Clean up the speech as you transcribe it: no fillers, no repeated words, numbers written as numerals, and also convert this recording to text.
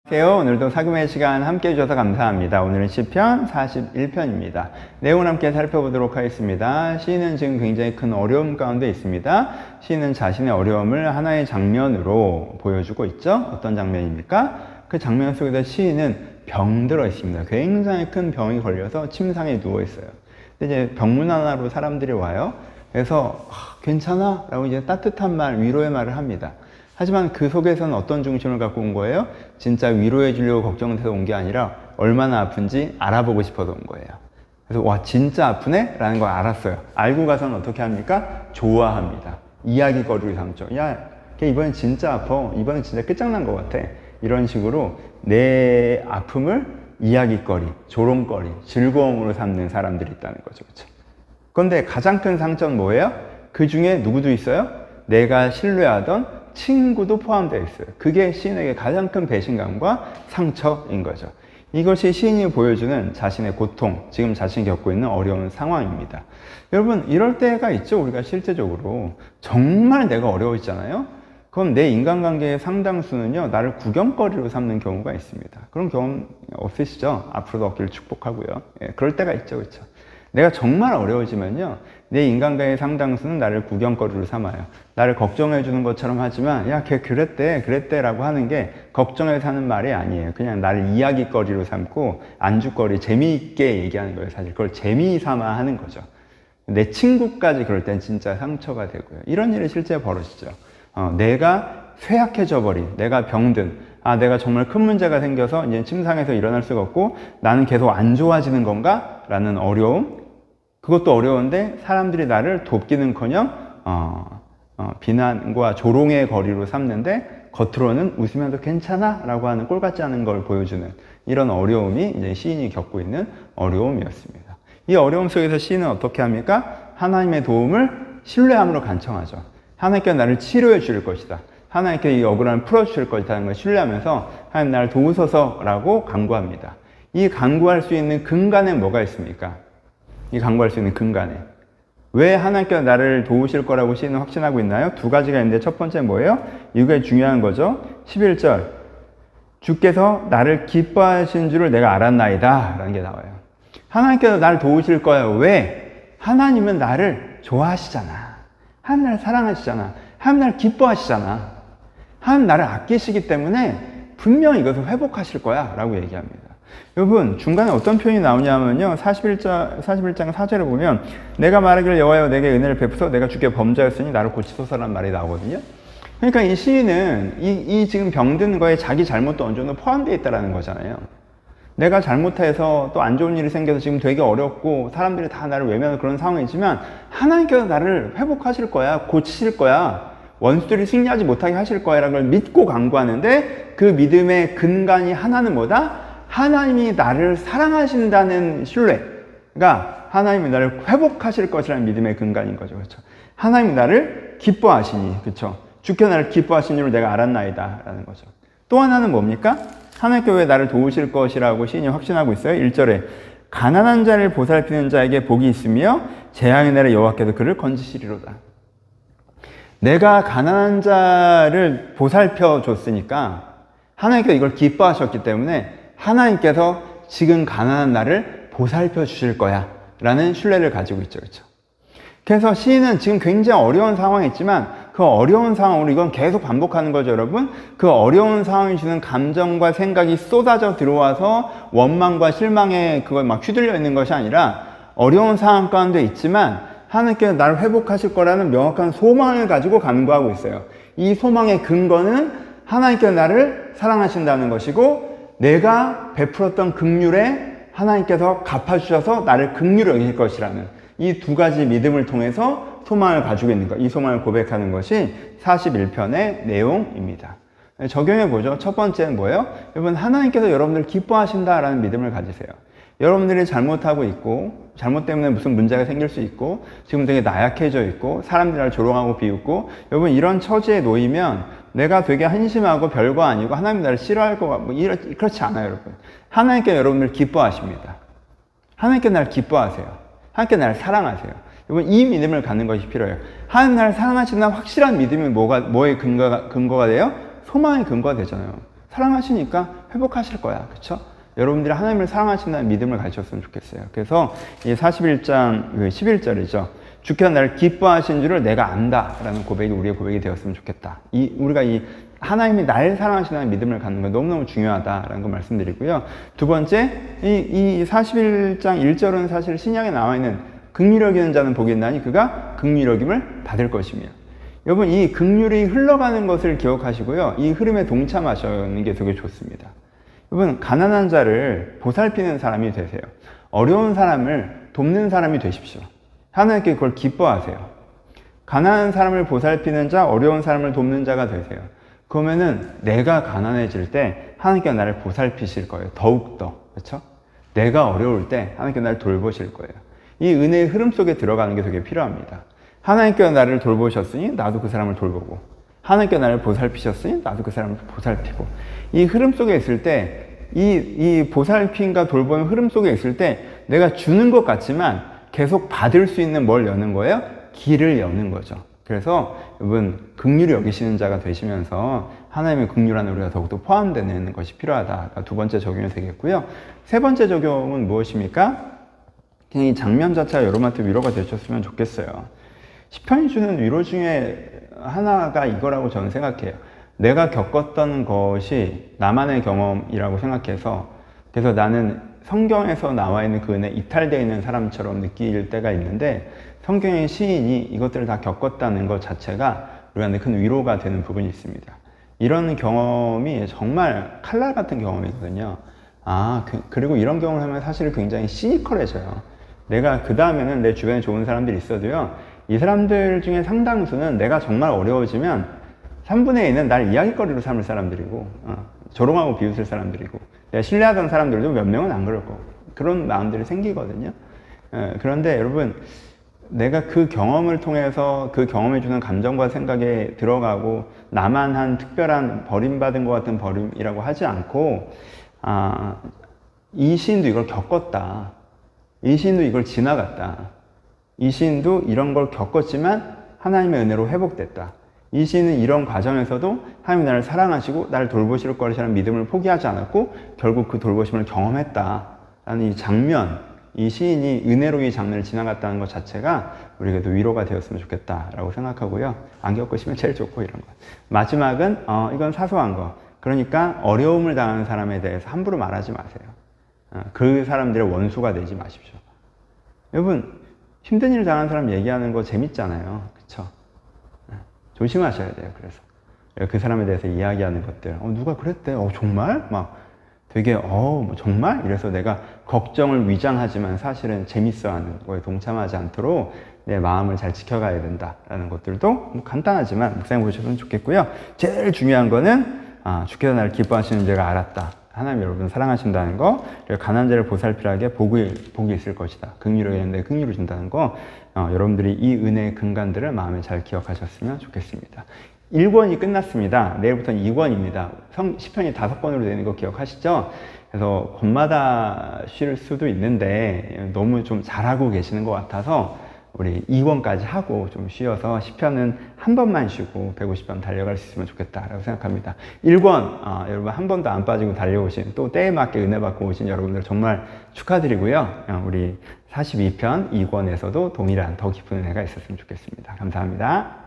안녕하세요. 오늘도 사금의 시간 함께 해주셔서 감사합니다. 오늘은 시편 41편입니다. 내용을 함께 살펴보도록 하겠습니다. 시인은 지금 굉장히 큰 어려움 가운데 있습니다. 시인은 자신의 어려움을 하나의 장면으로 보여주고 있죠. 어떤 장면입니까? 그 장면 속에서 시인은 병들어 있습니다. 굉장히 큰 병이 걸려서 침상에 누워 있어요. 근데 이제 병문 하나로 사람들이 와요. 그래서 괜찮아? 라고 이제 따뜻한 말, 위로의 말을 합니다. 하지만 그 속에서는 어떤 중심을 갖고 온 거예요? 진짜 위로해 주려고 걱정돼서 온 게 아니라 얼마나 아픈지 알아보고 싶어서 온 거예요. 그래서 와 진짜 아프네? 라는 걸 알았어요. 알고 가서는 어떻게 합니까? 좋아합니다. 이야기거리를 삼죠. 야, 걔 이번엔 진짜 아파. 이번엔 진짜 끝장난 것 같아. 이런 식으로 내 아픔을 이야기거리, 조롱거리, 즐거움으로 삼는 사람들이 있다는 거죠. 그렇죠? 그런데 가장 큰 상처는 뭐예요? 그 중에 누구도 있어요? 내가 신뢰하던 친구도 포함되어 있어요. 그게 시인에게 가장 큰 배신감과 상처인 거죠. 이것이 시인이 보여주는 자신의 고통, 지금 자신이 겪고 있는 어려운 상황입니다. 여러분, 이럴 때가 있죠. 우리가 실제적으로 정말 내가 어려워지잖아요. 그럼 내 인간관계의 상당수는요, 나를 구경거리로 삼는 경우가 있습니다. 그런 경험 없으시죠? 앞으로도 없기를 축복하고요. 예, 그럴 때가 있죠. 그렇죠? 내가 정말 어려워지면요, 내 인간관계의 상당수는 나를 구경거리로 삼아요. 나를 걱정해 주는 것처럼 하지만 야, 걔 그랬대 라고 하는 게 걱정해서 하는 말이 아니에요. 그냥 나를 이야기거리로 삼고 안주거리, 재미있게 얘기하는 거예요. 사실 그걸 재미삼아 하는 거죠. 내 친구까지 그럴 땐 진짜 상처가 되고요. 이런 일이 실제 벌어지죠. 내가 쇠약해져 버린, 내가 병든, 내가 정말 큰 문제가 생겨서 이제 침상에서 일어날 수가 없고 나는 계속 안 좋아지는 건가? 라는 어려움. 그것도 어려운데 사람들이 나를 돕기는커녕 비난과 조롱의 거리로 삼는데 겉으로는 웃으면서 괜찮아? 라고 하는 꼴 같지 않은 걸 보여주는 이런 어려움이 이제 시인이 겪고 있는 어려움이었습니다. 이 어려움 속에서 시인은 어떻게 합니까? 하나님의 도움을 신뢰함으로 간청하죠. 하나님께 나를 치료해 줄 것이다. 하나님께 이 억울함을 풀어주실 것이라는 걸 신뢰하면서 하나님 나를 도우소서라고 간구합니다. 이 간구할 수 있는 근간에 뭐가 있습니까? 이 간구할 수 있는 근간에 왜 하나님께서 나를 도우실 거라고 시인은 확신하고 있나요? 두 가지가 있는데 첫 번째 뭐예요? 이게 중요한 거죠. 11절 주께서 나를 기뻐하신 줄을 내가 알았나이다 라는 게 나와요. 하나님께서 나를 도우실 거예요. 왜? 하나님은 나를 좋아하시잖아. 하나님 나를 사랑하시잖아. 하나님 나를 기뻐하시잖아. 하나님 나를 아끼시기 때문에 분명히 이것을 회복하실 거야 라고 얘기합니다. 여러분, 중간에 어떤 표현이 나오냐면요, 41장 4절에 보면 내가 말하기를 여호와여 내게 은혜를 베푸소 내가 주께 범죄하였으니 나를 고치소서라는 말이 나오거든요. 그러니까 이 시인은 이 지금 병든 거에 자기 잘못도 어느 정도 포함되어 있다는 거잖아요. 내가 잘못해서 또 안 좋은 일이 생겨서 지금 되게 어렵고 사람들이 다 나를 외면하는 그런 상황이지만 하나님께서 나를 회복하실 거야, 고치실 거야, 원수들이 승리하지 못하게 하실 거야 라는 걸 믿고 간구하는데 그 믿음의 근간이 하나는 뭐다? 하나님이 나를 사랑하신다는 신뢰가 하나님이 나를 회복하실 것이라는 믿음의 근간인 거죠. 그렇죠? 하나님이 나를 기뻐하시니, 그렇죠? 주께 나를 기뻐하신 줄을 내가 알았나이다 라는 거죠. 또 하나는 뭡니까? 하나님께 왜 나를 도우실 것이라고 시인이 확신하고 있어요. 1절에 가난한 자를 보살피는 자에게 복이 있으며 재앙의 날에 여호와께서 그를 건지시리로다. 내가 가난한 자를 보살펴 줬으니까 하나님께서 이걸 기뻐하셨기 때문에 하나님께서 지금 가난한 나를 보살펴 주실 거야 라는 신뢰를 가지고 있죠. 그렇죠? 그래서 시인은 지금 굉장히 어려운 상황이 있지만 그 어려운 상황으로 이건 계속 반복하는 거죠. 여러분, 그 어려운 상황이 주는 감정과 생각이 쏟아져 들어와서 원망과 실망에 그걸 막 휘둘려 있는 것이 아니라 어려운 상황 가운데 있지만 하나님께서 나를 회복하실 거라는 명확한 소망을 가지고 간구하고 있어요. 이 소망의 근거는 하나님께서 나를 사랑하신다는 것이고 내가 베풀었던 긍휼에 하나님께서 갚아주셔서 나를 긍휼히 여길 것이라는 이 두 가지 믿음을 통해서 소망을 가지고 있는 것, 이 소망을 고백하는 것이 41편의 내용입니다. 적용해보죠. 첫 번째는 뭐예요? 여러분, 하나님께서 여러분들 기뻐하신다라는 믿음을 가지세요. 여러분들이 잘못하고 있고 잘못 때문에 무슨 문제가 생길 수 있고 지금 되게 나약해져 있고 사람들이 나를 조롱하고 비웃고 여러분 이런 처지에 놓이면 내가 되게 한심하고 별거 아니고 하나님 나를 싫어할 것 같고 그렇지 않아요. 여러분, 하나님께 여러분들 기뻐하십니다. 하나님께 나를 기뻐하세요. 하나님께 나를 사랑하세요. 여러분, 이 믿음을 갖는 것이 필요해요. 하나님 나를 사랑하신다는 확실한 믿음이 뭐의 근거가 돼요? 소망의 근거가 되잖아요. 사랑하시니까 회복하실 거야. 그쵸? 여러분들이 하나님을 사랑하신다는 믿음을 가지셨으면 좋겠어요. 그래서 이 41장 11절이죠. 주께서 나를 기뻐하신 줄을 내가 안다 라는 고백이 우리의 고백이 되었으면 좋겠다. 우리가 이 하나님이 나를 사랑하신다는 믿음을 갖는 건 너무너무 중요하다라는 걸 말씀드리고요. 두 번째, 이 41장 1절은 사실 신약에 나와 있는 긍휼히 여기는 자는 복이 있나니 그가 긍휼히 여김을 받을 것이며. 여러분, 이 긍휼이 흘러가는 것을 기억하시고요. 이 흐름에 동참하시는 게 되게 좋습니다. 여러분, 가난한 자를 보살피는 사람이 되세요. 어려운 사람을 돕는 사람이 되십시오. 하나님께 그걸 기뻐하세요. 가난한 사람을 보살피는 자, 어려운 사람을 돕는 자가 되세요. 그러면은 내가 가난해질 때 하나님께 나를 보살피실 거예요. 더욱더. 그렇죠? 내가 어려울 때 하나님께 나를 돌보실 거예요. 이 은혜의 흐름 속에 들어가는 게 되게 필요합니다. 하나님께서 나를 돌보셨으니 나도 그 사람을 돌보고, 하나님께서 나를 보살피셨으니 나도 그 사람을 보살피고, 이 흐름 속에 있을 때, 이 보살핌과 돌보는 흐름 속에 있을 때 내가 주는 것 같지만 계속 받을 수 있는 뭘 여는 거예요? 길을 여는 거죠. 그래서 여러분, 긍휼히 여기시는 자가 되시면서 하나님의 긍휼 안에 우리가 더욱더 포함되는 것이 필요하다. 두 번째 적용이 되겠고요. 세 번째 적용은 무엇입니까? 그냥 이 장면 자체가 여러분한테 위로가 되셨으면 좋겠어요. 시편이 주는 위로 중에 하나가 이거라고 저는 생각해요. 내가 겪었던 것이 나만의 경험이라고 생각해서, 그래서 나는 성경에서 나와 있는 그 은혜에 이탈되어 있는 사람처럼 느낄 때가 있는데, 성경의 시인이 이것들을 다 겪었다는 것 자체가 우리한테 큰 위로가 되는 부분이 있습니다. 이런 경험이 정말 칼날 같은 경험이거든요. 그리고 이런 경험을 하면 사실 굉장히 시니컬해져요. 내가 그 다음에는 내 주변에 좋은 사람들이 있어도요, 이 사람들 중에 상당수는 내가 정말 어려워지면 3분의 1은 날 이야기거리로 삼을 사람들이고, 조롱하고 비웃을 사람들이고, 내가 신뢰하던 사람들도 몇 명은 안 그럴 거고, 그런 마음들이 생기거든요. 그런데 여러분, 내가 그 경험을 통해서 그 경험해주는 감정과 생각에 들어가고 나만 한 특별한 버림받은 것 같은 버림이라고 하지 않고, 이 시인도 이걸 겪었다. 이 시인도 이걸 지나갔다. 이 시인도 이런 걸 겪었지만 하나님의 은혜로 회복됐다. 이 시인은 이런 과정에서도 하나님이 나를 사랑하시고 나를 돌보실 것이라는 믿음을 포기하지 않았고 결국 그 돌보심을 경험했다라는 이 장면, 이 시인이 은혜로 이 장면을 지나갔다는 것 자체가 우리에게도 위로가 되었으면 좋겠다라고 생각하고요. 안 겪으시면 제일 좋고 이런 거. 마지막은 이건 사소한 거. 그러니까 어려움을 당하는 사람에 대해서 함부로 말하지 마세요. 그 사람들의 원수가 되지 마십시오. 여러분, 힘든 일 당한 사람 얘기하는 거 재밌잖아요. 그쵸? 조심하셔야 돼요. 그래서 그 사람에 대해서 이야기하는 것들, 누가 그랬대? 정말? 막 되게 정말? 이래서 내가 걱정을 위장하지만 사실은 재밌어하는 거에 동참하지 않도록 내 마음을 잘 지켜가야 된다라는 것들도 간단하지만 묵상해 보셔도 좋겠고요. 제일 중요한 거는 주께서 나를 기뻐하시는 줄을 알았다. 하나님 여러분 사랑하신다는 거, 그리고 가난한 자를 보살피라게 복이 있을 것이다. 긍휼을 여기는데 긍휼을 준다는 거, 여러분들이 이 은혜의 근간들을 마음에 잘 기억하셨으면 좋겠습니다. 1권이 끝났습니다. 내일부터는 2권입니다. 시편이 5권으로 되는 거 기억하시죠? 그래서 권마다 쉴 수도 있는데 너무 좀 잘하고 계시는 것 같아서 우리 2권까지 하고 좀 쉬어서 시편은 한 번만 쉬고 150번 달려갈 수 있으면 좋겠다라고 생각합니다. 1권 여러분 한 번도 안 빠지고 달려오신, 또 때에 맞게 은혜 받고 오신 여러분들 정말 축하드리고요. 우리 42편 2권에서도 동일한 더 깊은 은혜가 있었으면 좋겠습니다. 감사합니다.